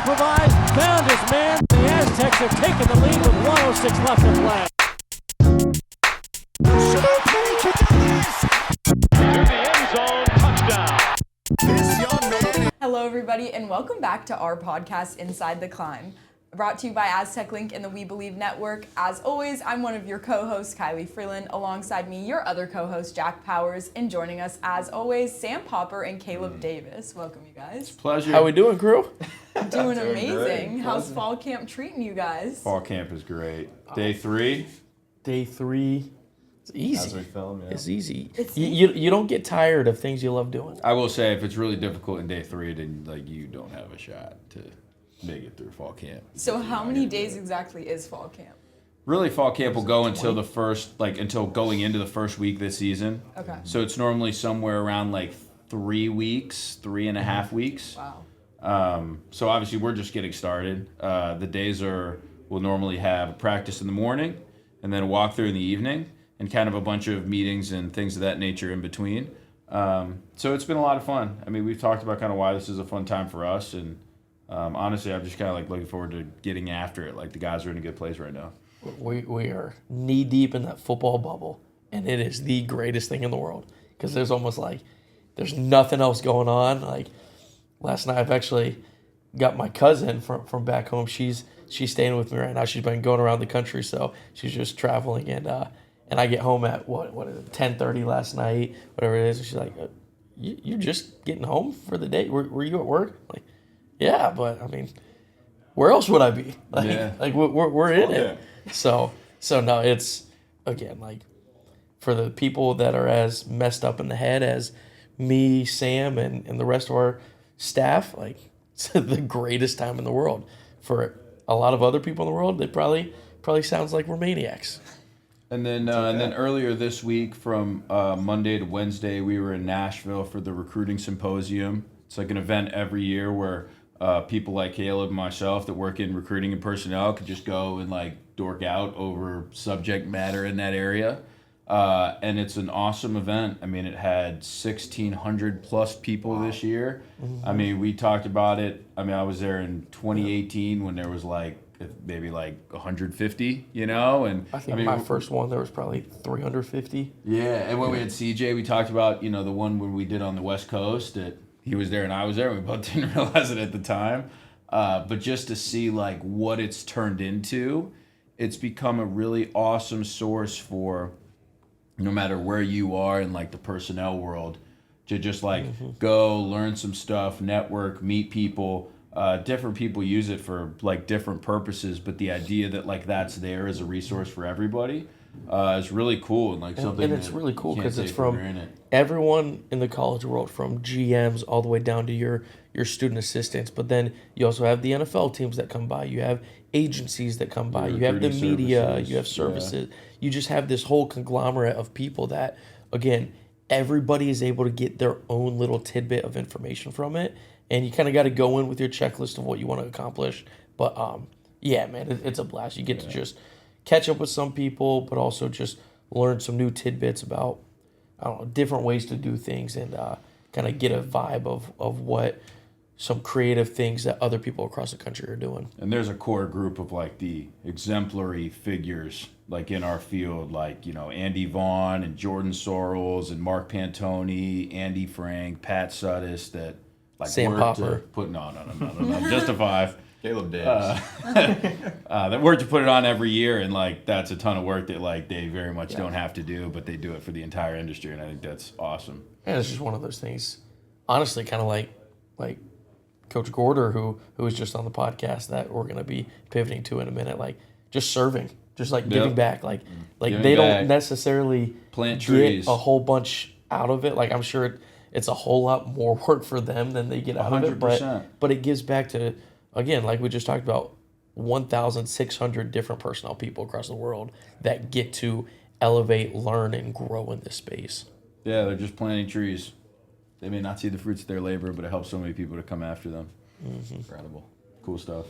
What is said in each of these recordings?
improvised, found his man. The Aztecs have taken the lead with 1:06 left to play. To the end zone, touchdown. Hello, everybody, and welcome back to our podcast, Inside the Climb, brought to you by Aztec Link and the We Believe Network. As always, I'm one of your co-hosts, Kylie Freeland. Alongside me, your other co-host, Jack Powers, and joining us, as always, Sam Popper and Caleb Davis. Welcome, you guys. Pleasure. How we doing, crew? Doing amazing. How's fall camp treating you guys? Fall camp is great. Day 3. Day 3. It's easy. As we film, yeah. It's easy. You don't get tired of things you love doing. I will say, if it's really difficult in day 3, then you don't have a shot to make it through fall camp. So how many days exactly is fall camp? Really, fall camp will go until the first, until going into the first week this season. Okay. So it's normally somewhere around 3 weeks, 3.5 weeks. Wow. So obviously we're just getting started. The days we'll normally have a practice in the morning and then a walkthrough in the evening and kind of a bunch of meetings and things of that nature in between. So it's been a lot of fun. I mean, we've talked about kind of why this is a fun time for us, and honestly, I'm just kind of looking forward to getting after it. The guys are in a good place right now. We are knee deep in that football bubble, and it is the greatest thing in the world because there's almost there's nothing else going on. Last night, I've actually got my cousin from back home. She's staying with me right now. She's been going around the country, so she's just traveling, and I get home at what is it, 10:30 last night, whatever it is. And she's like, "You're just getting home for the day? Were you at work?" I'm like, yeah, but I mean, where else would I be? We're in it. So no, it's again for the people that are as messed up in the head as me, Sam, and the rest of our staff, it's the greatest time in the world. For a lot of other people in the world, they probably sounds like we're maniacs. And then earlier this week, from Monday to Wednesday, we were in Nashville for the recruiting symposium. It's an event every year where people like Caleb and myself that work in recruiting and personnel could just go and dork out over subject matter in that area. And it's an awesome event. I mean, it had 1,600 plus people this year. Mm-hmm. I mean, we talked about it. I mean, I was there in 2018 when there was maybe 150, and I think my first one there was probably 350. Yeah, and when we had CJ, we talked about the one when we did on the West Coast that he was there and I was there. We both didn't realize it at the time, but just to see what it's turned into, it's become a really awesome source for no matter where you are in the personnel world to just go learn some stuff, network, meet people. Different people use it for different purposes, but the idea that that's there as a resource for everybody is really cool and something. And it's really cool because it's from everyone in the college world, from GMs all the way down to your student assistants. But then you also have the NFL teams that come by. You have agencies that come by. You have the media. Services. You have services. Yeah. You just have this whole conglomerate of people that, again, everybody is able to get their own little tidbit of information from it. And you kind of got to go in with your checklist of what you want to accomplish. But, yeah, man, it's a blast. You get to just catch up with some people, but also just learn some new tidbits about, different ways to do things and kind of get a vibe of what some creative things that other people across the country are doing. And there's a core group of the exemplary figures in our field, Andy Vaughn and Jordan Sorrells and Mark Pantoni, Andy Frank, Pat Sudis that Sam Popper. No, just a 5. Caleb Davis. That work to put it on every year, and that's a ton of work that they very much don't have to do, but they do it for the entire industry, and I think that's awesome. And it's just one of those things, honestly, kind of like Coach Gordert, who was just on the podcast that we're going to be pivoting to in a minute, just serving, just giving back, Giving they back. don't necessarily Plant get trees. a whole bunch out of it. I'm sure it's a whole lot more work for them than they get out of it, 100%. but it gives back to, again, like we just talked about, 1,600 different personnel people across the world that get to elevate, learn, and grow in this space. Yeah, they're just planting trees. They may not see the fruits of their labor, but it helps so many people to come after them. Mm-hmm. Incredible. Cool stuff.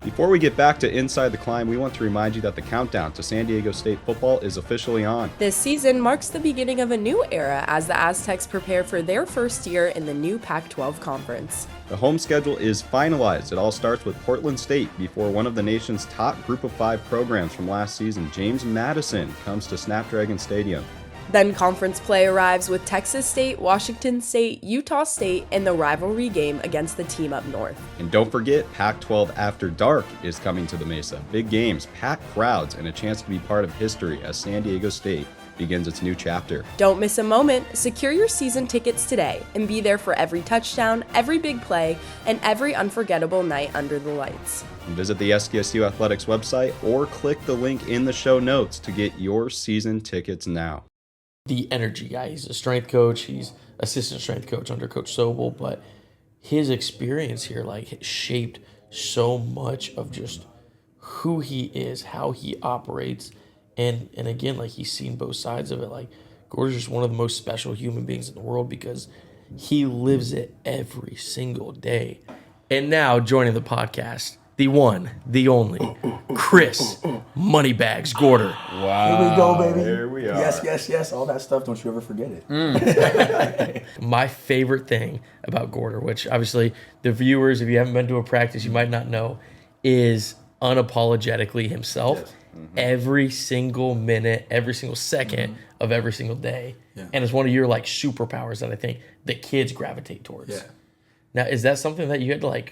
Before we get back to Inside the Climb, we want to remind you that the countdown to San Diego State football is officially on. This season marks the beginning of a new era as the Aztecs prepare for their first year in the new Pac-12 conference. The home schedule is finalized. It all starts with Portland State before one of the nation's top Group of 5 programs from last season, James Madison, comes to Snapdragon Stadium. Then conference play arrives with Texas State, Washington State, Utah State, and the rivalry game against the team up north. And don't forget, Pac-12 After Dark is coming to the Mesa. Big games, packed crowds, and a chance to be part of history as San Diego State begins its new chapter. Don't miss a moment. Secure your season tickets today and be there for every touchdown, every big play, and every unforgettable night under the lights. Visit the SDSU Athletics website or click the link in the show notes to get your season tickets now. The energy guy. He's a strength coach. He's assistant strength coach under Coach Sobel, but his experience here shaped so much of just who he is, how he operates, and again, he's seen both sides of it. Gordert's just one of the most special human beings in the world because he lives it every single day. And now joining the podcast, the one, the only, Chris Moneybags Gordert. Wow. Here we go, baby. Here we are. Yes. All that stuff. Don't you ever forget it. My favorite thing about Gordert, which obviously the viewers, if you haven't been to a practice, you might not know, is unapologetically himself. Yes. Every single minute, every single second of every single day. Yeah. And it's one of your superpowers that I think the kids gravitate towards. Yeah. Now, is that something that you had to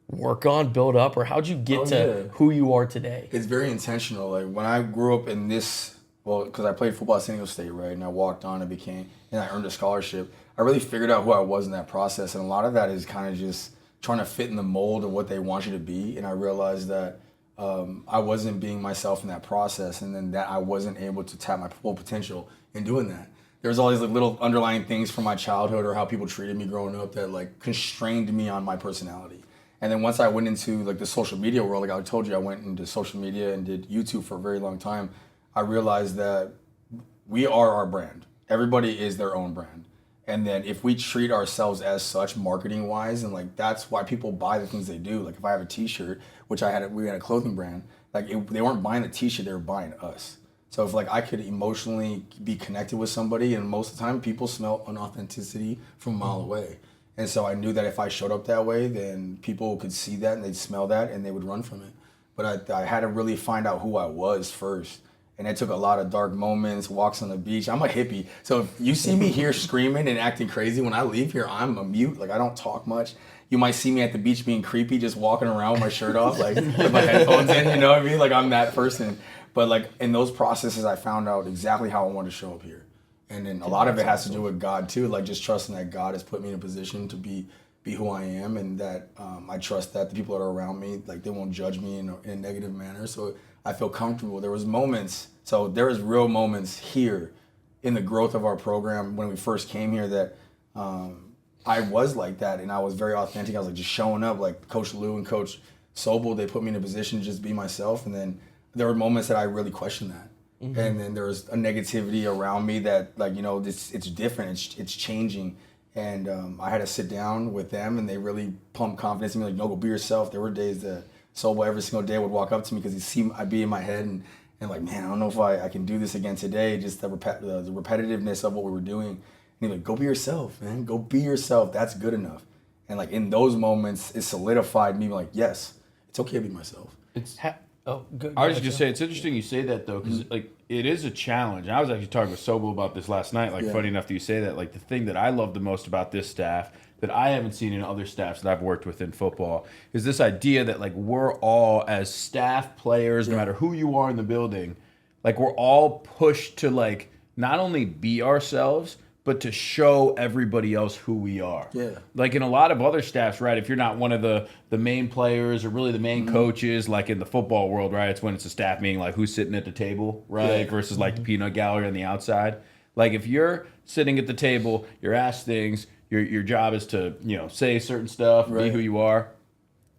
work on, build up, or how'd you get to who you are today? It's very intentional. When I grew up in this, because I played football at San Diego State, right, and I walked on and I earned a scholarship, I really figured out who I was in that process. And a lot of that is kind of just trying to fit in the mold of what they want you to be. And I realized that I wasn't being myself in that process, and then that I wasn't able to tap my full potential in doing that. There's all these little underlying things from my childhood or how people treated me growing up that constrained me on my personality. And then once I went into the social media world, I told you, I went into social media and did YouTube for a very long time. I realized that we are our brand. Everybody is their own brand. And then if we treat ourselves as such, marketing wise, and that's why people buy the things they do. If I have a T-shirt, which we had a clothing brand, they weren't buying the T-shirt, they were buying us. So if I could emotionally be connected with somebody, and most of the time people smell inauthenticity from a mile away. And so I knew that if I showed up that way, then people could see that and they'd smell that and they would run from it. But I had to really find out who I was first. And it took a lot of dark moments, walks on the beach. I'm a hippie. So if you see me here screaming and acting crazy, when I leave here, I'm a mute. I don't talk much. You might see me at the beach being creepy, just walking around with my shirt off, with my headphones in, you know what I mean? I'm that person. But in those processes, I found out exactly how I wanted to show up here. And then a lot of it has to do with God too, just trusting that God has put me in a position to be who I am, and that I trust that the people that are around me, they won't judge me in a negative manner. So I feel comfortable. There was real moments here in the growth of our program when we first came here that I was like that, and I was very authentic. I was just showing up, Coach Lou and Coach Sobel, they put me in a position to just be myself, and then there were moments that I really questioned that. Mm-hmm. And then there was a negativity around me that it's different, it's changing. And I had to sit down with them, and they really pumped confidence in me, no, go be yourself. There were days that Sobel every single day would walk up to me because he'd see I'd be in my head and man, I don't know if I can do this again today. Just the repetitiveness of what we were doing. And he'd go be yourself, man, go be yourself. That's good enough. And in those moments, it solidified me yes, it's okay to be myself. Good. I was just gonna say, it's interesting you say that though, because it is a challenge. I was actually talking with Sobel about this last night. Funny enough that you say that. The thing that I love the most about this staff that I haven't seen in other staffs that I've worked with in football is this idea that we're all as staff players, no matter who you are in the building, we're all pushed to not only be ourselves, but to show everybody else who we are. Yeah. In a lot of other staffs, right, if you're not one of the main players or really the main coaches, in the football world, right, it's when it's a staff meeting, who's sitting at the table, right, versus the peanut gallery on the outside. If you're sitting at the table, you're asked things, your job is to, say certain stuff, be who you are.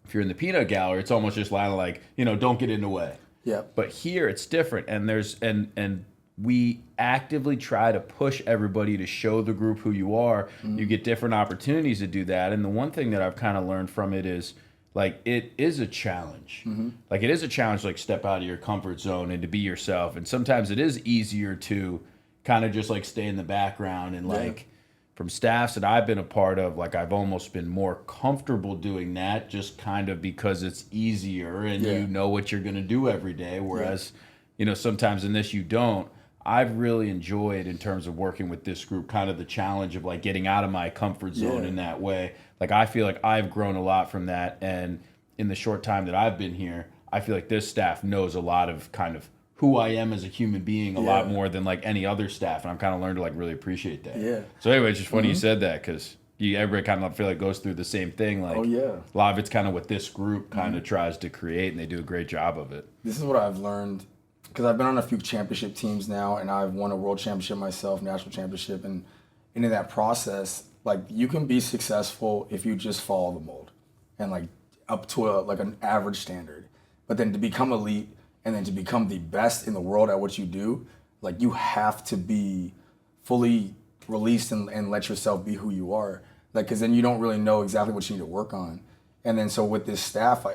If you're in the peanut gallery, it's almost just don't get in the way. Yeah. But here it's different, and and we actively try to push everybody to show the group who you are. You get different opportunities to do that. And the one thing that I've kind of learned from it is, like it is a challenge. Like it is a challenge to like step out of your comfort zone and to be yourself. And sometimes it is easier to kind of just like stay in the background and like from staffs that I've been a part of, like I've almost been more comfortable doing that just kind of because it's easier and you know what you're going to do every day. Whereas, you know, sometimes in this you don't. I've really enjoyed in terms of working with this group, kind of the challenge of like getting out of my comfort zone in that way. Like I feel like I've grown a lot from that. And in the short time that I've been here, I feel like this staff knows a lot of kind of who I am as a human being a lot more than like any other staff. And I've kind of learned to like really appreciate that. Yeah. So anyway, it's just funny you said that because everybody kind of feel like goes through the same thing. Like a lot of it's kind of what this group kind of tries to create, and they do a great job of it. This is what I've learned. Because I've been on a few championship teams now, and I've won a world championship myself, national championship, and in that process, like you can be successful if you just follow the mold, and like up to like an average standard. But then to become elite, and then to become the best in the world at what you do, like you have to be fully released and let yourself be who you are. Like, because then you don't really know exactly what you need to work on. And then so with this staff,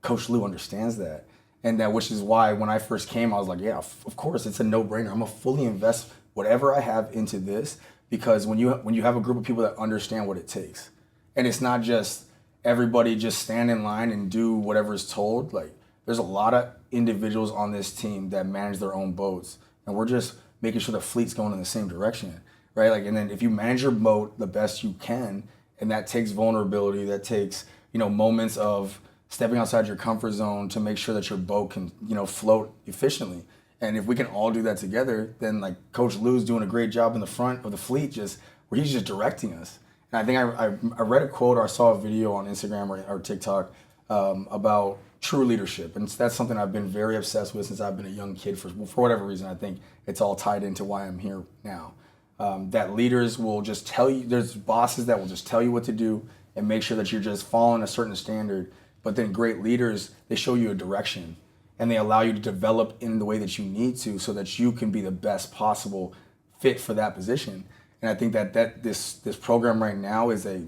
Coach Lou understands that. And that, which is why when I first came, I was like, yeah, of course, it's a no-brainer. I'm gonna fully invest whatever I have into this, because when you have a group of people that understand what it takes, and it's not just everybody just stand in line and do whatever is told. Like, there's a lot of individuals on this team that manage their own boats, and we're just making sure the fleet's going in the same direction, right? Like, and then if you manage your boat the best you can, and that takes vulnerability, that takes moments of stepping outside your comfort zone to make sure that your boat can, float efficiently. And if we can all do that together, then like Coach Lou's doing a great job in the front of the fleet, where he's just directing us. And I think I read a quote or I saw a video on Instagram or TikTok about true leadership. And that's something I've been very obsessed with since I've been a young kid for whatever reason. I think it's all tied into why I'm here now. That leaders will just tell you, there's bosses that will just tell you what to do and make sure that you're just following a certain standard. But then great leaders, they show you a direction and they allow you to develop in the way that you need to so that you can be the best possible fit for that position. And I think that this program right now is a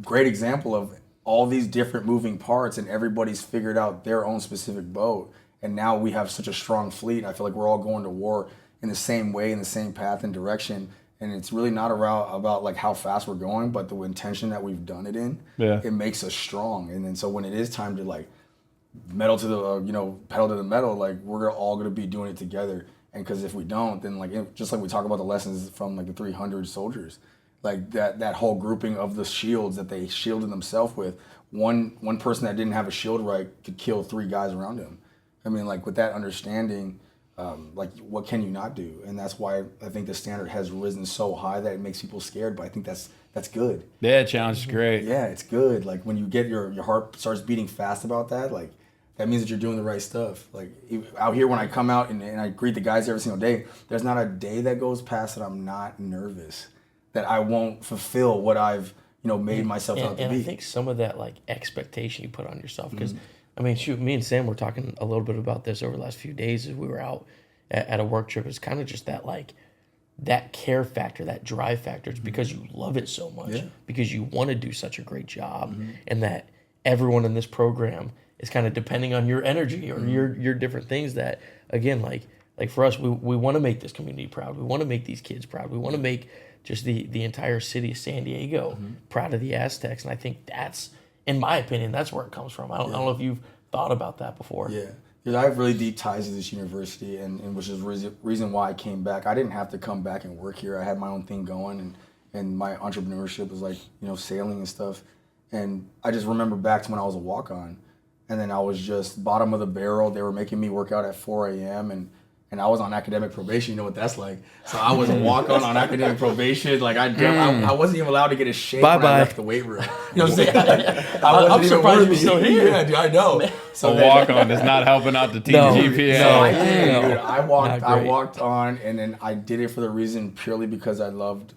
great example of all these different moving parts, and everybody's figured out their own specific boat. And now we have such a strong fleet. I feel like we're all going to war in the same way, in the same path and direction. And it's really not about like how fast we're going, but the intention that we've done it in. Yeah. It makes us strong. And then so when it is time to like pedal to the metal, like we're all gonna be doing it together. And because if we don't, then like just like we talk about the lessons from like the 300 soldiers, like that whole grouping of the shields that they shielded themselves with, one person that didn't have a shield right could kill 3 guys around him. I mean, like with that understanding. Like what can you not do? And that's why I think the standard has risen so high that it makes people scared, but I think that's good. Yeah, challenge is great. Yeah, it's good. Like when you get your heart starts beating fast about that, like that means that you're doing the right stuff. Like out here when I come out and I greet the guys every single day, there's not a day that goes past that I'm not nervous, that I won't fulfill what I've made myself out to be. And I think some of that like expectation you put on yourself, because I mean, shoot, me and Sam were talking a little bit about this over the last few days as we were out at a work trip. It's kind of just that like that care factor, that drive factor. It's because you love it so much, because you want to do such a great job, and that everyone in this program is kind of depending on your energy or your different things that, again, like for us, we want to make this community proud. We want to make these kids proud. We want to make just the entire city of San Diego proud of the Aztecs. And I think that's, in my opinion, that's where it comes from. I don't know if you've thought about that before. Yeah. Because I have really deep ties to this university, and which is the reason why I came back. I didn't have to come back and work here. I had my own thing going, and my entrepreneurship was like, sailing and stuff. And I just remember back to when I was a walk-on, and then I was just bottom of the barrel. They were making me work out at 4 a.m., and I was on academic probation. You know what that's like. So I was a walk-on on academic probation. Like I wasn't even allowed to get a shake when I left the weight room. You know what I'm saying? I'm surprised you're still here. Yeah, dude, I know. So a walk-on is not helping out the team GPA. No, I did, dude. I walked on, and then I did it for the reason purely because I loved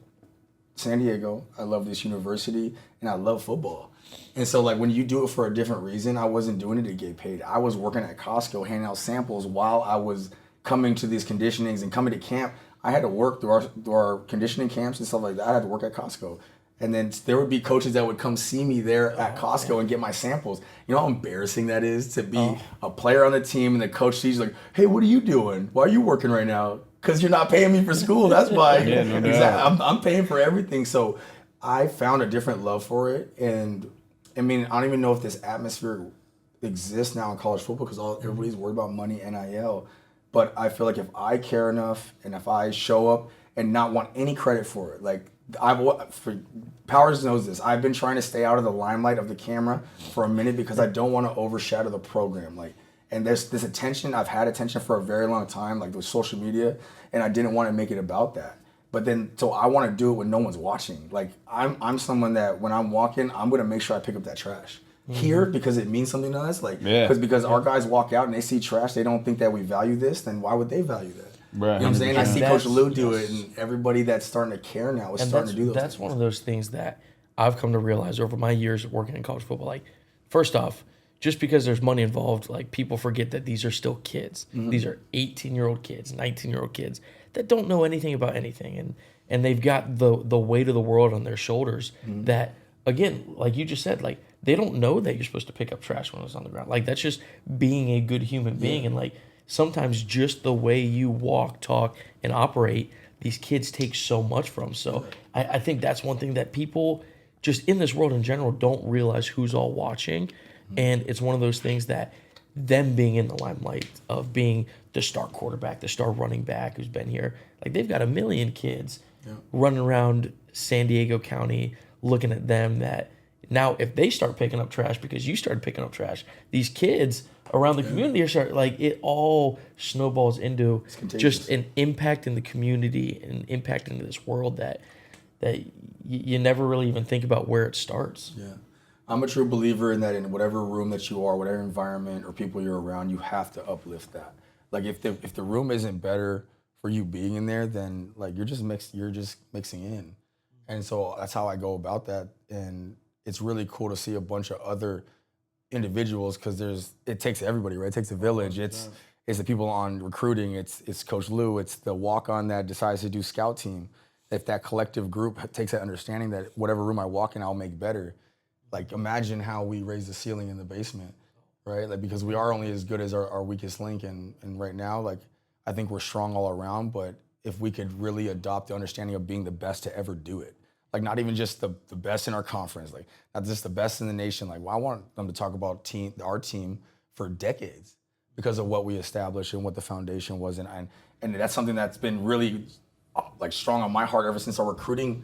San Diego. I love this university, and I love football. And so, like, when you do it for a different reason, I wasn't doing it to get paid. I was working at Costco, handing out samples while I was coming to these conditionings and coming to camp. I had to work through our conditioning camps and stuff like that. I had to work at Costco. And then there would be coaches that would come see me there at Costco and get my samples. You know how embarrassing that is to be a player on the team and the coach sees you like, hey, what are you doing? Why are you working right now? Because you're not paying me for school. That's why. Yeah, no doubt. I'm paying for everything. So I found a different love for it. And I mean, I don't even know if this atmosphere exists now in college football because everybody's worried about money, NIL. But I feel like if I care enough and if I show up and not want any credit for it, like Powers knows this. I've been trying to stay out of the limelight of the camera for a minute because I don't want to overshadow the program. Like, and there's this attention. I've had attention for a very long time, like with social media, and I didn't want to make it about that. But then, so I want to do it when no one's watching. Like, I'm someone that when I'm walking, I'm gonna make sure I pick up that trash. Here, because it means something to us, like, because our guys walk out and they see trash, they don't think that we value this, then why would they value that? Right. You know what I'm saying? I see Coach Lou do it, and everybody that's starting to care now is starting to do those That's things. one of those things that I've come to realize over my years of working in college football. Like, first off, just because there's money involved, like, people forget that these are still kids. These are 18-year-old kids, 19-year-old kids that don't know anything about anything, and they've got the weight of the world on their shoulders that, again, like you just said, like, they don't know that you're supposed to pick up trash when it's on the ground. Like, that's just being a good human being. And, like, sometimes just the way you walk, talk, and operate, these kids take so much from. So I think that's one thing that people just in this world in general don't realize who's all watching. And it's one of those things that them being in the limelight of being the star quarterback, the star running back who's been here, like, they've got a million kids running around San Diego County looking at them that now if they start picking up trash because you started picking up trash, these kids around the community are starting, like, it all snowballs into just an impact in the community and impact into this world that you never really even think about where it starts. Yeah. I'm a true believer in that in whatever room that you are, whatever environment or people you're around, you have to uplift that. Like, if the room isn't better for you being in there, then, like, you're just mixing in. And so that's how I go about that. And it's really cool to see a bunch of other individuals because it takes everybody, right? It takes a village. It's the people on recruiting. It's Coach Lou. It's the walk-on that decides to do scout team. If that collective group takes that understanding that whatever room I walk in, I'll make better. Like, imagine how we raise the ceiling in the basement, right? Like, because we are only as good as our weakest link. And right now, like, I think we're strong all around, but if we could really adopt the understanding of being the best to ever do it, like, not even just the best in our conference, like, not just the best in the nation. Like, well, I want them to talk about our team for decades because of what we established and what the foundation was. And that's something that's been really, like, strong on my heart ever since our recruiting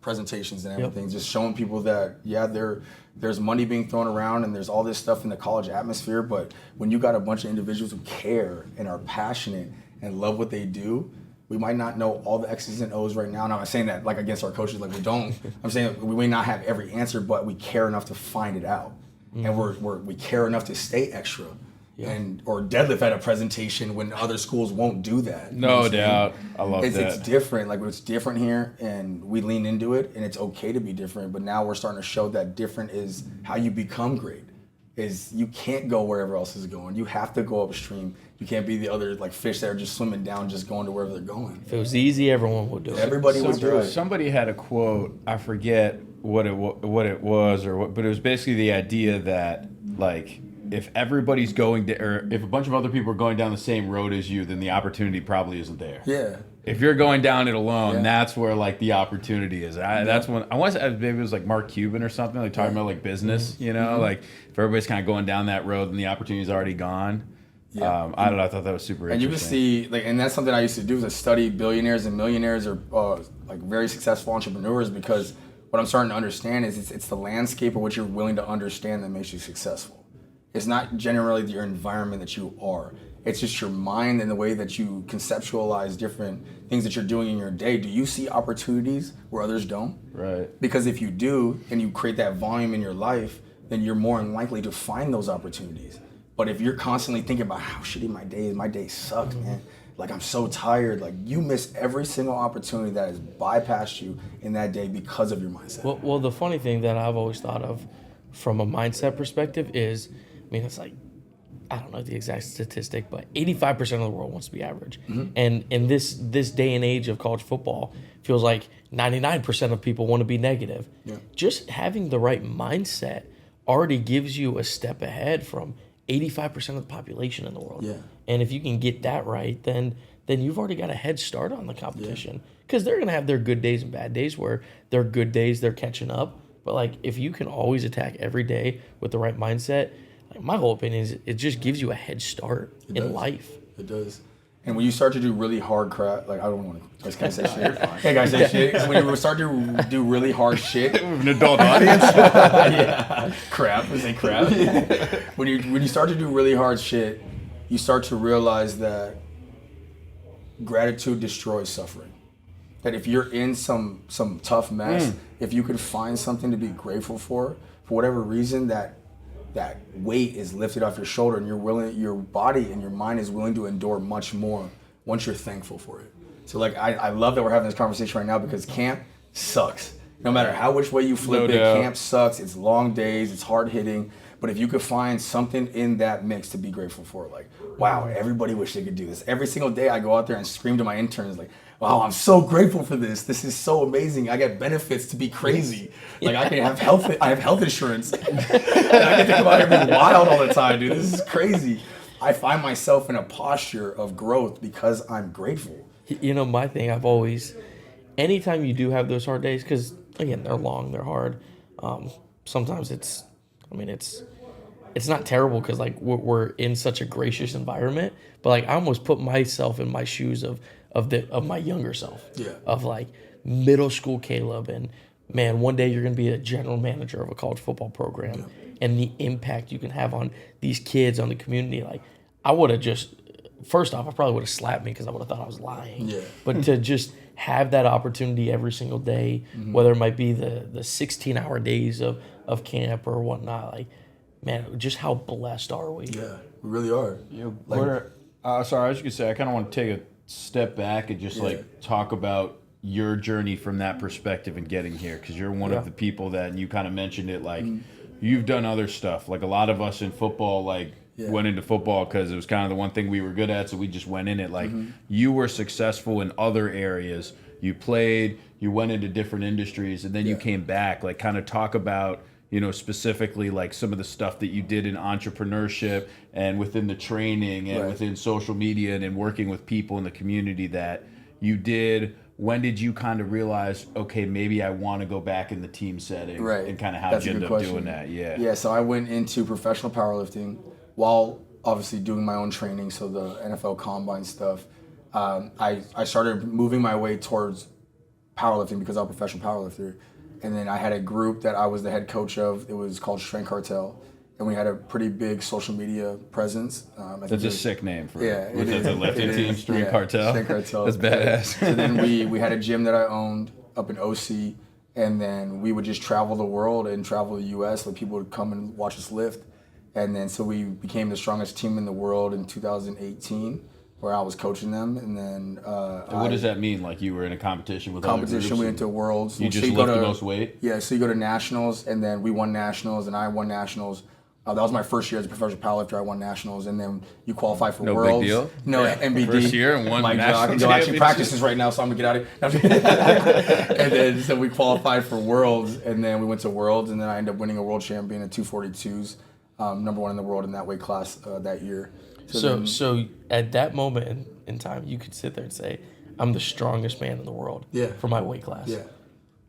presentations and everything. Just showing people that, there's money being thrown around and there's all this stuff in the college atmosphere, but when you got a bunch of individuals who care and are passionate and love what they do, we might not know all the X's and O's right now. And I'm not saying that, like, against our coaches, like, we don't. I'm saying we may not have every answer, but we care enough to find it out. And we care enough to stay extra or deadlift at a presentation when other schools won't do that. No doubt. I love that. It's different. Like, it's different here, and we lean into it, and it's okay to be different. But now we're starting to show that different is how you become great. Is you can't go wherever else is going. You have to go upstream. You can't be the other, like, fish that are just swimming down, just going to wherever they're going. If it was easy, everyone would do it. Everybody would do it. Somebody had a quote. I forget what it was but it was basically the idea that, like, if everybody's going to, or if a bunch of other people are going down the same road as you, then the opportunity probably isn't there. Yeah. If you're going down it alone, that's where, like, the opportunity is. That's when I want to say maybe it was like Mark Cuban or something, like talking about, like, business. You know, like, if everybody's kind of going down that road, then the opportunity's already gone. Yeah. I don't know. I thought that was super and interesting. You can see, like, and that's something I used to do, is study billionaires and millionaires or like very successful entrepreneurs, because what I'm starting to understand is it's the landscape of what you're willing to understand that makes you successful. It's not generally your environment that you are. It's just your mind and the way that you conceptualize different things that you're doing in your day. Do you see opportunities where others don't? Right. Because if you do, and you create that volume in your life, then you're more likely to find those opportunities. But if you're constantly thinking about how shitty my day sucks, man. Like, I'm so tired. Like, you miss every single opportunity that has bypassed you in that day because of your mindset. Well, the funny thing that I've always thought of from a mindset perspective is, I mean, it's like I don't know the exact statistic, but 85% of the world wants to be average. And in this day and age of college football, feels like 99% of people want to be negative. Just having the right mindset already gives you a step ahead from 85% of the population in the world. And if you can get that right, then you've already got a head start on the competition. Because they're going to have their good days and bad days where their good days, they're catching up. But, like, if you can always attack every day with the right mindset, like, my whole opinion is it just gives you a head start in life. It does. And when you start to do really hard crap, like, I don't want to, can I say shit? Hey, guys, say shit. When you start to do really hard shit. An adult audience? Crap. We say crap. When you start to do really hard shit, you start to realize that gratitude destroys suffering. That if you're in some tough mess, if you could find something to be grateful for whatever reason, that weight is lifted off your shoulder, and your body and your mind is willing to endure much more once you're thankful for it. So, like, I love that we're having this conversation right now, because camp sucks. No matter which way you flip camp sucks. It's long days, it's hard hitting. But if you could find something in that mix to be grateful for, like, wow, everybody wish they could do this. Every single day I go out there and scream to my interns, like, wow, I'm so grateful for this. This is so amazing. I get benefits to be crazy. Like, I can have health insurance. And I get to come out here and be wild all the time, dude. This is crazy. I find myself in a posture of growth because I'm grateful. You know, my thing, I've always, anytime you do have those hard days, because, again, they're long, they're hard. Sometimes it's not terrible because, like, we're in such a gracious environment, but, like, I almost put myself in my shoes of my younger self, of, like, middle school Caleb, and, man, one day you're going to be a general manager of a college football program, and the impact you can have on these kids, on the community. Like, I would have just, first off, I probably would have slapped me because I would have thought I was lying, but to just have that opportunity every single day, whether it might be the 16-hour days of camp or whatnot, like, man, just how blessed are we? Yeah, we really are. Sorry, I was going to say, I kind of want to take a step back and just like talk about your journey from that perspective and getting here, because you're one of the people that, and you kind of mentioned it, like, you've done other stuff. Like, a lot of us in football, like, went into football because it was kind of the one thing we were good at, so we just went in it. Like, you were successful in other areas. You played, you went into different industries, and then you came back. Like, kind of talk about, you know, specifically, like, some of the stuff that you did in entrepreneurship and within the training and within social media and in working with people in the community that you did. When did you kind of realize, okay, maybe I want to go back in the team setting? Right. And kind of how did you end up doing that? Yeah, so I went into professional powerlifting while obviously doing my own training, so the NFL Combine stuff. I started moving my way towards powerlifting because I'm a professional powerlifter. And then I had a group that I was the head coach of. It was called Strength Cartel. And we had a pretty big social media presence. That's a sick name for it is a lifting team, Strength Cartel. Strength Cartel. That's badass. So then we had a gym that I owned up in OC, and then we would just travel the world and travel the U.S. so people would come and watch us lift. And then so we became the strongest team in the world in 2018, where I was coaching them. And then what does that mean? Like, you were in a competition with other groups? We went to Worlds. You just lift the most weight? Yeah, so you go to Nationals, and then we won Nationals, and I won Nationals. That was my first year as a professional powerlifter. I won Nationals, and then you qualify for Worlds. No big deal? No, MBD. First year and won Nationals. I can go actually practices right now, so I'm going to get out of here. And then so we qualified for Worlds, and then we went to Worlds, and then I ended up winning a world champion at 242s, number one in the world in that weight class that year. So at that moment in time, you could sit there and say, I'm the strongest man in the world for my weight class. Yeah.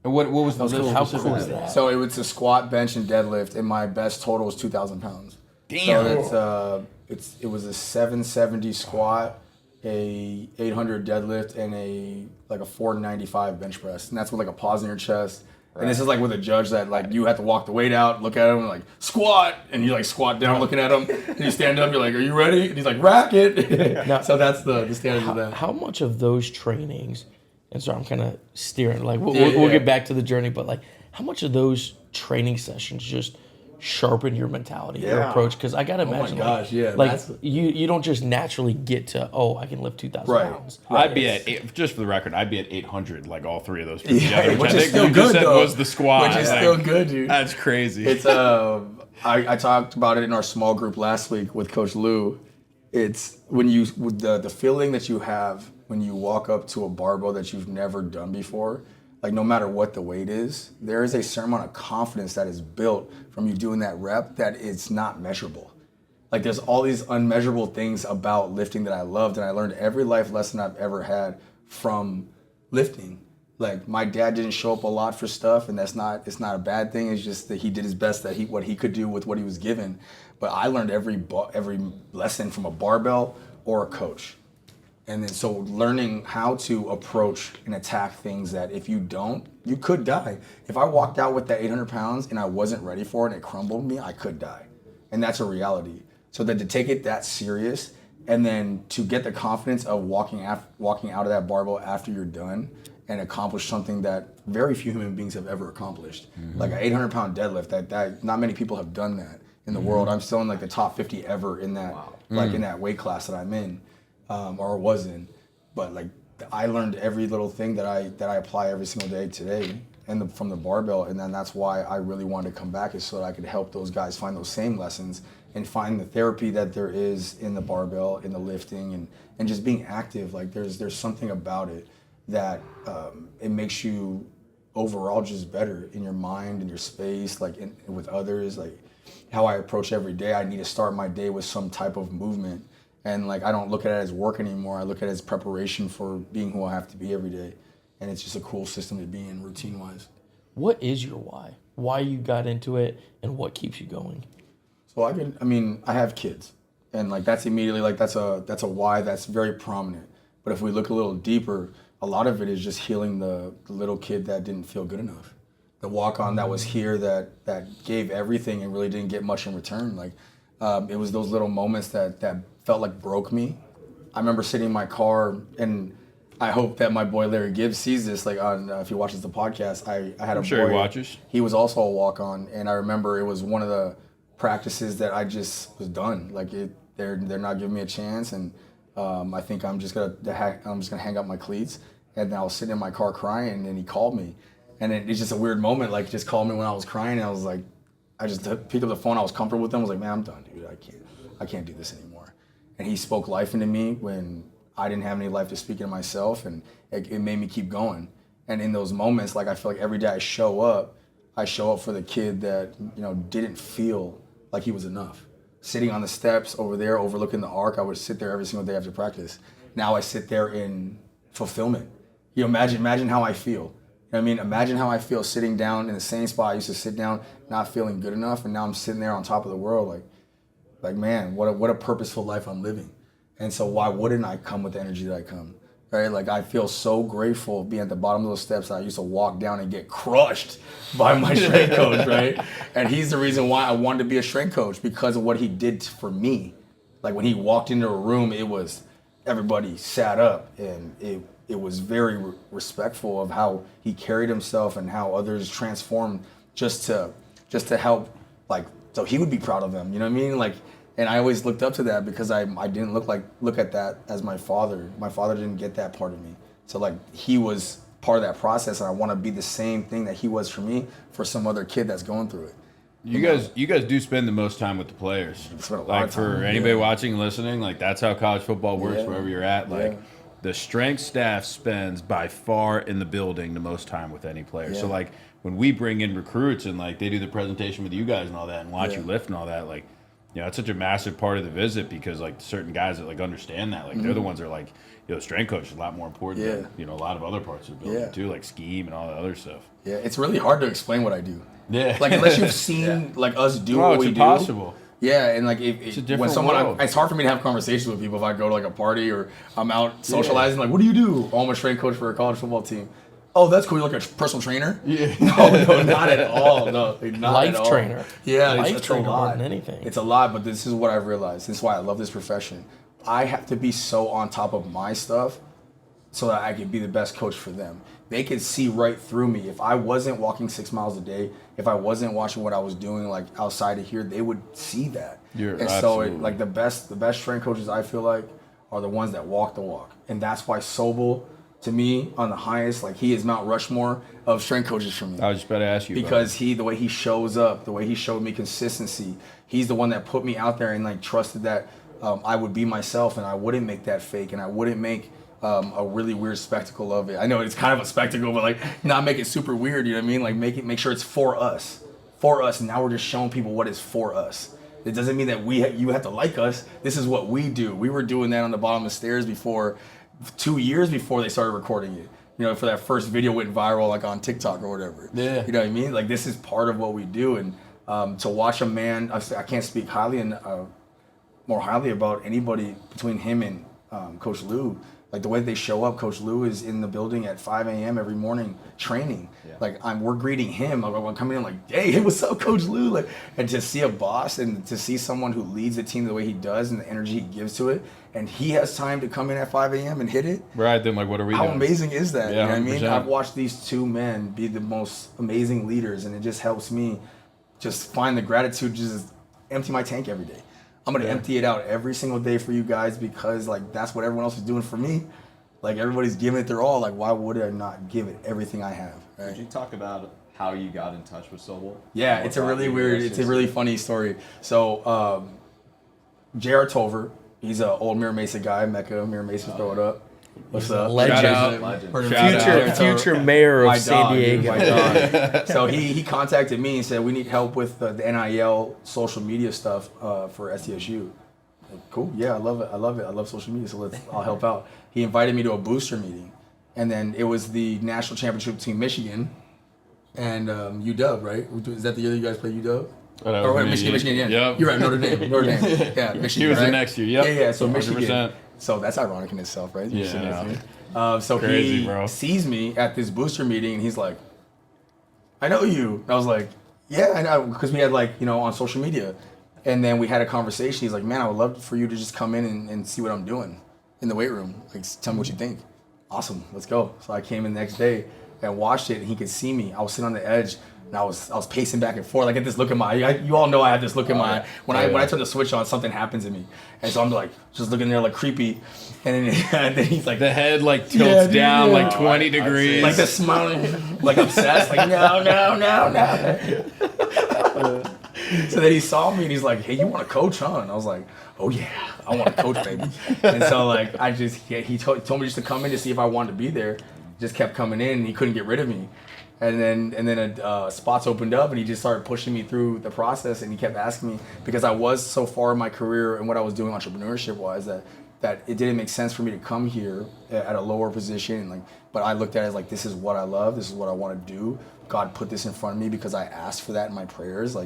And what was the cool. How cool is that? So it was a squat, bench, and deadlift, and my best total was 2,000 pounds. Damn. So it was a 770 squat, a 800 deadlift, and a 495 bench press, and that's with like a pause in your chest. Right. And this is like with a judge that like you have to walk the weight out, look at him, and like squat, and you like squat down looking at him, and you stand up, you're like, are you ready? And he's like, rack it. Now, so that's the standards of that. How much of those trainings? And so I'm kind of steering, like, we'll get back to the journey, but, like, how much of those training sessions just sharpen your mentality, your Yeah. approach. Because I gotta imagine, gosh, yeah, like that's- you don't just naturally get to I can lift 2,000 Right. pounds. I'd be at just for the record, I'd be at 800, like all three of those people Yeah, together, which I is think still you just good, said though. was the squad. Which is like, still good, dude. That's crazy. It's I talked about it in our small group last week with Coach Lou. It's when you with the feeling that you have when you walk up to a barbell that you've never done before, like no matter what the weight is, there is a certain amount of confidence that is built from you doing that rep that it's not measurable. Like there's all these unmeasurable things about lifting that I loved, and I learned every life lesson I've ever had from lifting. Like my dad didn't show up a lot for stuff, and it's not a bad thing. It's just that he did his best what he could do with what he was given. But I learned every lesson from a barbell or a coach. And then so learning how to approach and attack things that if you don't, you could die. If I walked out with that 800 pounds and I wasn't ready for it and it crumbled me, I could die. And that's a reality. So that to take it that serious and then to get the confidence of walking out of that barbell after you're done and accomplish something that very few human beings have ever accomplished. Like an 800 pound deadlift, that not many people have done that in the world. I'm still in like the top 50 ever in that, like in that weight class that I'm in. Or was in, but like I learned every little thing that I apply every single day today, and from the barbell, and then that's why I really wanted to come back, is so that I could help those guys find those same lessons and find the therapy that there is in the barbell, in the lifting, and just being active. Like there's something about it that it makes you overall just better in your mind, in your space, like with others. Like how I approach every day, I need to start my day with some type of movement. And like I don't look at it as work anymore. I look at it as preparation for being who I have to be every day. And it's just a cool system to be in routine-wise. What is your why? Why you got into it, and what keeps you going? So I have kids, and like that's immediately like that's a why that's very prominent. But if we look a little deeper, a lot of it is just healing the little kid that didn't feel good enough. The walk-on that was here that gave everything and really didn't get much in return. Like it was those little moments that felt like broke me. I remember sitting in my car, and I hope that my boy Larry Gibbs sees this. Like on if he watches the podcast, I had a sure boy. he watches. He was also a walk-on, and I remember it was one of the practices that I just was done. Like they're not giving me a chance, and I think I'm just gonna hang up my cleats. And I was sitting in my car crying, and he called me, and it's just a weird moment. Like just called me when I was crying, and I was like, I just picked up the phone. I was comfortable with him. I was like, man, I'm done, dude. I can't do this anymore. And he spoke life into me when I didn't have any life to speak into myself, and it made me keep going. And in those moments, like I feel like every day I show up for the kid that didn't feel like he was enough. Sitting on the steps over there overlooking the arc, I would sit there every single day after practice. Now I sit there in fulfillment. Imagine how I feel. You know what I mean? Imagine how I feel sitting down in the same spot I used to sit down, not feeling good enough, and now I'm sitting there on top of the world, like man, what a purposeful life I'm living. And so why wouldn't I come with the energy that I come, right? Like I feel so grateful being at the bottom of those steps that I used to walk down and get crushed by my strength coach, right? And he's the reason why I wanted to be a strength coach, because of what he did for me. Like when he walked into a room, it was everybody sat up, and it was very respectful of how he carried himself and how others transformed just to help, like, so he would be proud of them. You know what I mean? Like, and I always looked up to that because I didn't look at that as my father. My father didn't get that part of me. So like he was part of that process, and I want to be the same thing that he was for me for some other kid that's going through it. You guys do spend the most time with the players. Spend a lot Like of time, for anybody watching and listening, like that's how college football works wherever you're at. Like the strength staff spends by far in the building the most time with any player. So like when we bring in recruits and like they do the presentation with you guys and all that and watch you lift and all that, like it's such a massive part of the visit, because like certain guys that like understand that, like they're the ones that are like, strength coach is a lot more important than a lot of other parts of the building too, like scheme and all that other stuff. Yeah, it's really hard to explain what I do. Yeah, like unless you've seen like us do what we do. It's impossible. Yeah, and like when someone, world. it's hard for me to have conversations with people if I go to like a party or I'm out socializing. Like, what do you do? Oh, I'm a strength coach for a college football team. Oh, that's cool. You're like a personal trainer? Yeah. No, not at all. No, not Life at all. trainer. Yeah, Life it's a trainer more lot. than anything. It's a lot, but this is what I've realized. This is why I love this profession. I have to be so on top of my stuff so that I can be the best coach for them. they could see right through me. If I wasn't walking 6 miles a day, if I wasn't watching what I was doing like outside of here, they would see that. So like the best strength coaches I feel like are the ones that walk the walk. And that's why Sobel, to me, on the highest, like he is Mount Rushmore of strength coaches for me. I was just about to ask you because the way he shows up, the way he showed me consistency, he's the one that put me out there and like trusted that I would be myself and I wouldn't make that fake and I wouldn't make a really weird spectacle of it. I know it's kind of a spectacle, but like not make it super weird. You know what I mean? Like make sure it's for us. And now we're just showing people what is for us. It doesn't mean that you have to like us. This is what we do. We were doing that on the bottom of the stairs before, 2 years before they started recording it. You know, for that first video went viral like on TikTok or whatever. Yeah. You know what I mean? Like this is part of what we do. And to watch a man, I can't speak more highly about anybody between him and Coach Lou. Like the way they show up, Coach Lou is in the building at 5 a.m. every morning training. Yeah. Like we're greeting him. I'm coming in like, hey, what's up, Coach Lou? Like, and to see a boss and to see someone who leads the team the way he does and the energy he gives to it, and he has time to come in at 5 a.m. and hit it. Right, then like what are we doing? How amazing is that? Yeah, you know what I mean? 100%. I've watched these two men be the most amazing leaders, and it just helps me just find the gratitude, just empty my tank every day. I'm going to empty it out every single day for you guys because like that's what everyone else is doing for me. Like everybody's giving it their all. Like why would I not give it everything I have? Right? Could you talk about how you got in touch with Sobel? Yeah, it's a really funny story. So J.R. Tolver, he's an old Mira Mesa guy, Mecca, Mira Mesa, throw it up. What's up? Legend. Future mayor of San Diego. My dog. So he contacted me and said, we need help with the NIL social media stuff for SDSU. Like, cool, yeah, I love it. I love social media, so I'll help out. He invited me to a booster meeting. And then it was the national championship between Michigan and UW, right? Is that the year you guys played UW? Michigan, yeah. Yep. You're right, Notre Dame. Yeah, Michigan. He was right? the next year, yep. Yeah, so 100%. Michigan. So that's ironic in itself, right? Yeah. So Crazy, he bro. sees me at this booster meeting and he's like, I know you. And I was like, yeah, I know, because we had on social media. And then we had a conversation. He's like, man, I would love for you to just come in and see what I'm doing in the weight room. Like, tell me what you think. Awesome, let's go. So I came in the next day and watched it, and he could see me. I was sitting on the edge, and I was pacing back and forth. I get this look in my eye. You all know I have this look in my eye. When I turn the switch on, something happens to me. And so I'm like, just looking there like creepy. And then he's like, the head like tilts down like 20 degrees. Like the smiling, like obsessed, like no. So then he saw me and he's like, hey, you want to coach, huh? And I was like, oh yeah, I want to coach, baby. And so like he told me just to come in to see if I wanted to be there. Just kept coming in and he couldn't get rid of me. And then spots opened up and he just started pushing me through the process, and he kept asking me, because I was so far in my career and what I was doing entrepreneurship wise that it didn't make sense for me to come here at a lower position, but I looked at it as like, this is what I love, this is what I want to do. God put this in front of me because I asked for that in my prayers,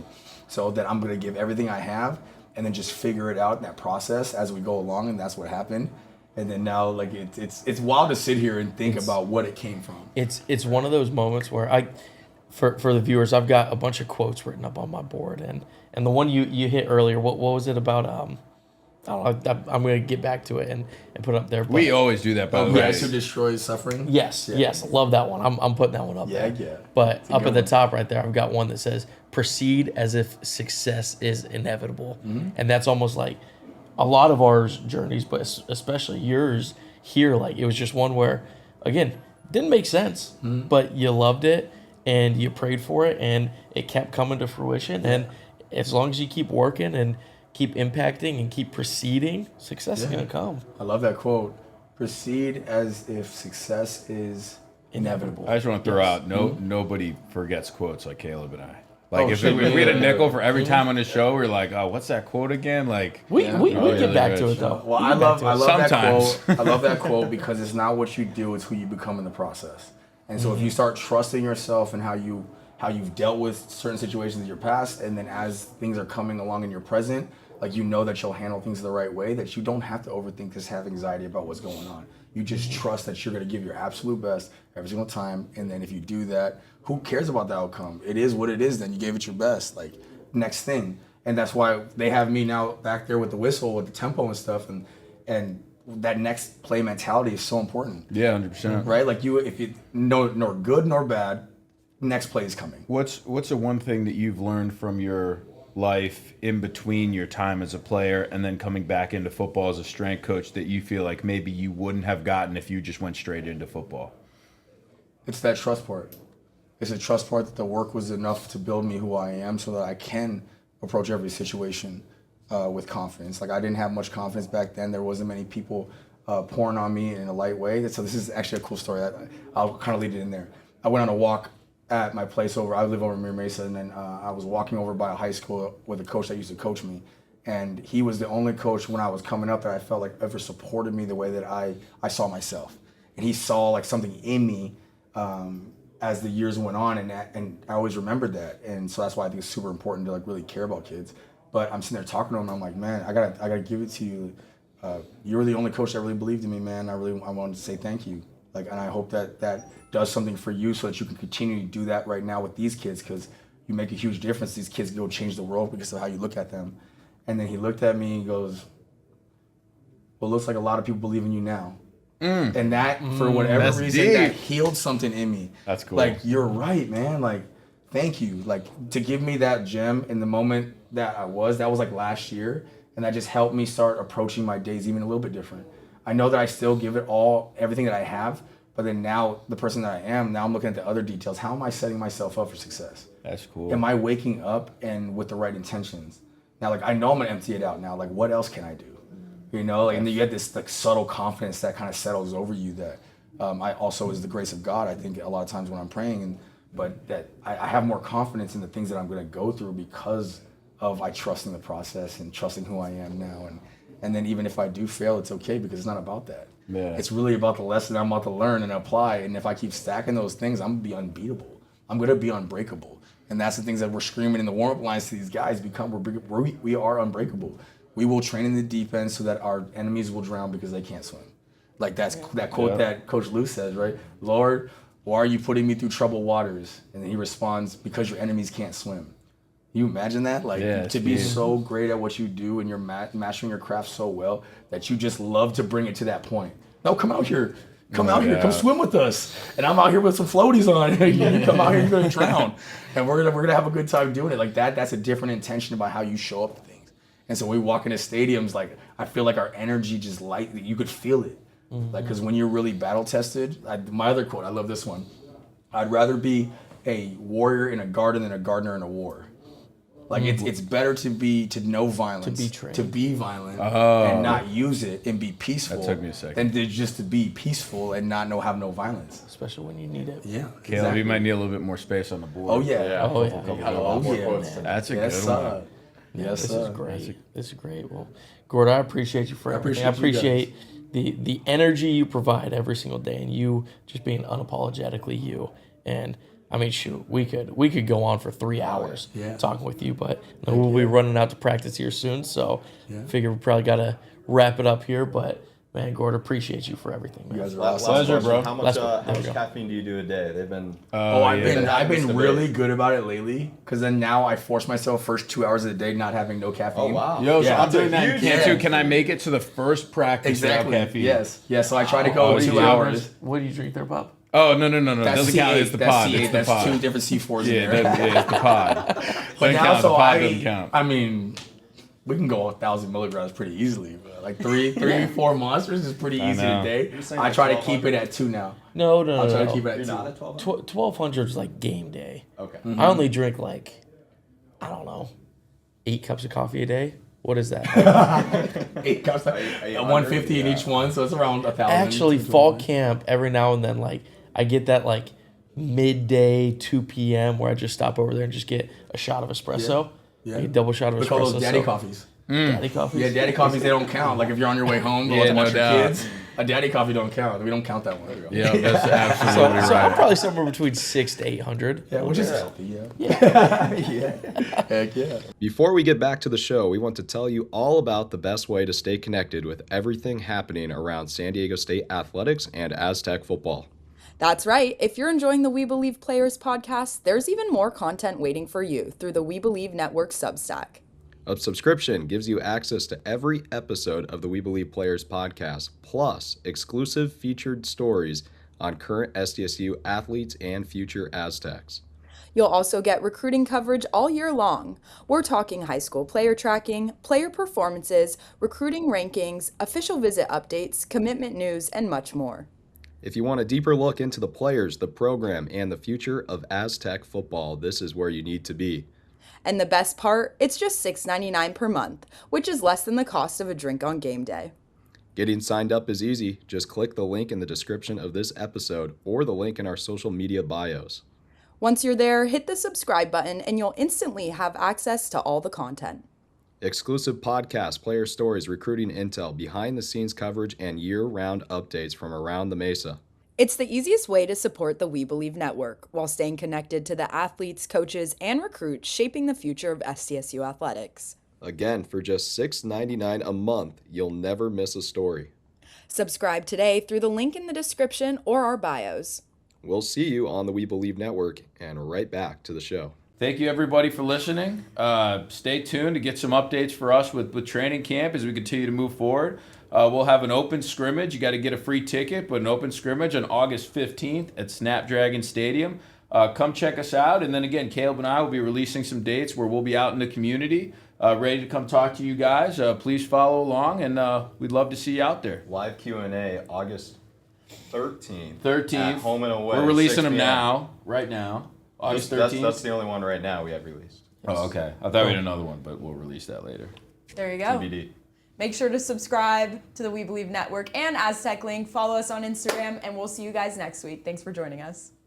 so that I'm gonna give everything I have and then just figure it out in that process as we go along, and that's what happened. And then now, it's wild to sit here and think about what it came from. It's one of those moments where for the viewers, I've got a bunch of quotes written up on my board, and the one you hit earlier, what was it about? I don't know. I'm gonna get back to it and put it up there. But We always do that, by the way. Yes, who destroys suffering? yes, love that one. I'm putting that one up there. Yeah. But up at the top right there, I've got one that says, "Proceed as if success is inevitable," and that's almost like a lot of our journeys, but especially yours here. Like it was just one where, again, didn't make sense, but you loved it and you prayed for it, and it kept coming to fruition. And as long as you keep working and keep impacting and keep proceeding, success is going to come. I love that quote. Proceed as if success is inevitable. I just want to throw out, nobody forgets quotes like Caleb and I. Like if we had a nickel for every time on the show, we're like, oh, what's that quote again? Like we get back to it though. Well, I love that Sometimes. quote. I love that quote because it's not what you do, it's who you become in the process. And so if you start trusting yourself and how you've dealt with certain situations in your past, and then as things are coming along in your present, like you know that you'll handle things the right way, that you don't have to overthink this, have anxiety about what's going on. You just trust that you're going to give your absolute best every single time, and then if you do that, who cares about the outcome? It is what it is, then you gave it your best. Like, next thing. And that's why they have me now back there with the whistle, with the tempo and stuff, and that next play mentality is so important. Yeah, 100%. Right? Like if you nor good nor bad, next play is coming. What's the one thing that you've learned from your life in between your time as a player and then coming back into football as a strength coach that you feel like maybe you wouldn't have gotten if you just went straight into football? It's that trust part. It's a trust part that the work was enough to build me who I am so that I can approach every situation with confidence. Like I didn't have much confidence back then. There wasn't many people pouring on me in a light way. So this is actually a cool story. I'll kind of lead it in there. I went on a walk at my place I live over in Mira Mesa, and then I was walking over by a high school with a coach that used to coach me. And he was the only coach when I was coming up that I felt like ever supported me the way that I saw myself. And he saw like something in me as the years went on, and I always remembered that. And so that's why I think it's super important to like really care about kids. But I'm sitting there talking to him, and I'm like, man, I gotta give it to you. You were the only coach that really believed in me, man. I wanted to say thank you. Like, and I hope that does something for you so that you can continue to do that right now with these kids, because you make a huge difference. These kids go change the world because of how you look at them. And then he looked at me and goes, well, it looks like a lot of people believe in you now. And that, for whatever reason, deep. that healed something in me. That's cool. Like, you're right, man. Like, thank you. Like, to give me that gem in the moment that that was like last year. And that just helped me start approaching my days even a little bit different. I know that I still give it everything that I have, but then now the person that I am, now I'm looking at the other details. How am I setting myself up for success? That's cool. Am I waking up and with the right intentions? Now, like, I know I'm gonna empty it out now. Like, what else can I do? You know, and then you get this like subtle confidence that kind of settles over you that I also is the grace of God, I think, a lot of times when I'm praying, but that I have more confidence in the things that I'm gonna go through because of I trust in the process and trusting who I am now. And then even if I do fail, it's okay because it's not about that. Yeah. It's really about the lesson I'm about to learn and apply. And if I keep stacking those things, I'm gonna be unbeatable. I'm gonna be unbreakable. And that's the things that we're screaming in the warm-up lines to these guys. We are unbreakable. We will train in the deep end so that our enemies will drown because they can't swim. Like that quote that Coach Lou says, right? Lord, why are you putting me through troubled waters? And then he responds, because your enemies can't swim. You imagine that? Like, to be so great at what you do and you're mastering your craft so well that you just love to bring it to that point. No, come out here. Come out here. Come swim with us. And I'm out here with some floaties on. You come out here, you're going to drown. And we're gonna have a good time doing it. Like that's a different intention about how you show up to things. And so when we walk into stadiums, like, I feel like our energy just you could feel it. Like, because when you're really battle tested, my other quote, I love this one. I'd rather be a warrior in a garden than a gardener in a war. Like, it's better to know violence, to be violent, and not use it and be peaceful. That took me a second. Than to just to be peaceful and not have no violence. Especially when you need it. Yeah, Caleb, you might need a little bit more space on the board. Oh yeah. That's a good one. Yes, this sir. is great. This is great. Well, Gordert, I appreciate you for everything. I appreciate the energy you provide every single day, and you just being unapologetically you. And I mean, shoot, we could go on for 3 hours talking with you, but we'll be running out to practice here soon. So, figure we probably got to wrap it up here. But man, Gordert, appreciate you for everything, man. You guys are awesome. Pleasure, bro. How much caffeine do you do a day? They've been. I've been really good about it lately, because then now I force myself first 2 hours of the day not having no caffeine. Oh wow. Yo, so I'm doing that. huge- Can't too. Can I make it to the first practice without caffeine? Yes. Yeah. So I try to go 2 hours. What do you drink there, Bob? Oh, no. That's Doesn't C8, count. It's the that's pod. C8, It's the that's pod. 2 different C4s in Yeah, there. it's the pod. But Doesn't now, count. The so pod doesn't count. I mean, we can go 1,000 milligrams pretty easily. But like 4 monsters is pretty easy know. a day. I try to keep it at 2 now. No. I'll try to keep it at You're 2. not at 12? 1200 is like game day. Okay. I only drink like, I don't know, 8 cups of coffee a day. What is that? 8 cups, 150 in each one, so it's around 1,000. Actually, fall camp, every now and then, like, I get that, like, midday, 2 p.m. where I just stop over there and just get a shot of espresso. Yeah. Like a double shot of We espresso. call those daddy coffees. Daddy coffees? Yeah, daddy coffees, they don't count. Like if you're on your way home, go to watch your kids, a daddy coffee don't count. We don't count that one. Yeah, that's absolutely So I'm right. probably somewhere between 600 to 800. Yeah, which is healthy, yeah. Heck yeah. Before we get back to the show, we want to tell you all about the best way to stay connected with everything happening around San Diego State athletics and Aztec football. That's right. If you're enjoying the We Believe Players podcast, there's even more content waiting for you through the We Believe Network Substack. A subscription gives you access to every episode of the We Believe Players podcast, plus exclusive featured stories on current SDSU athletes and future Aztecs. You'll also get recruiting coverage all year long. We're talking high school player tracking, player performances, recruiting rankings, official visit updates, commitment news, and much more. If you want a deeper look into the players, the program, and the future of Aztec football, this is where you need to be. And the best part, it's just $6.99 per month, which is less than the cost of a drink on game day. Getting signed up is easy. Just click the link in the description of this episode or the link in our social media bios. Once you're there, hit the subscribe button and you'll instantly have access to all the content. Exclusive podcasts, player stories, recruiting intel, behind-the-scenes coverage, and year-round updates from around the Mesa. It's the easiest way to support the We Believe network while staying connected to the athletes, coaches, and recruits shaping the future of SDSU athletics. Again, for just $6.99 a month, you'll never miss a story. Subscribe today through the link in the description or our bios. We'll see you on the We Believe network, and right back to the show. Thank you, everybody, for listening. Stay tuned to get some updates for us with training camp as we continue to move forward. We'll have an open scrimmage. You got to get a free ticket, but an open scrimmage on August 15th at Snapdragon Stadium. Come check us out. And then again, Caleb and I will be releasing some dates where we'll be out in the community, ready to come talk to you guys. Please follow along, and we'd love to see you out there. Live Q&A August 13th. 13th. At home and away. We're releasing 6 them p.m. now, right now. August 13th. That's the only one right now we have released. Oh, okay. I thought we had another one, but we'll release that later. There you go. TBD. Make sure to subscribe to the We Believe network and Aztec Link. Follow us on Instagram, and we'll see you guys next week. Thanks for joining us.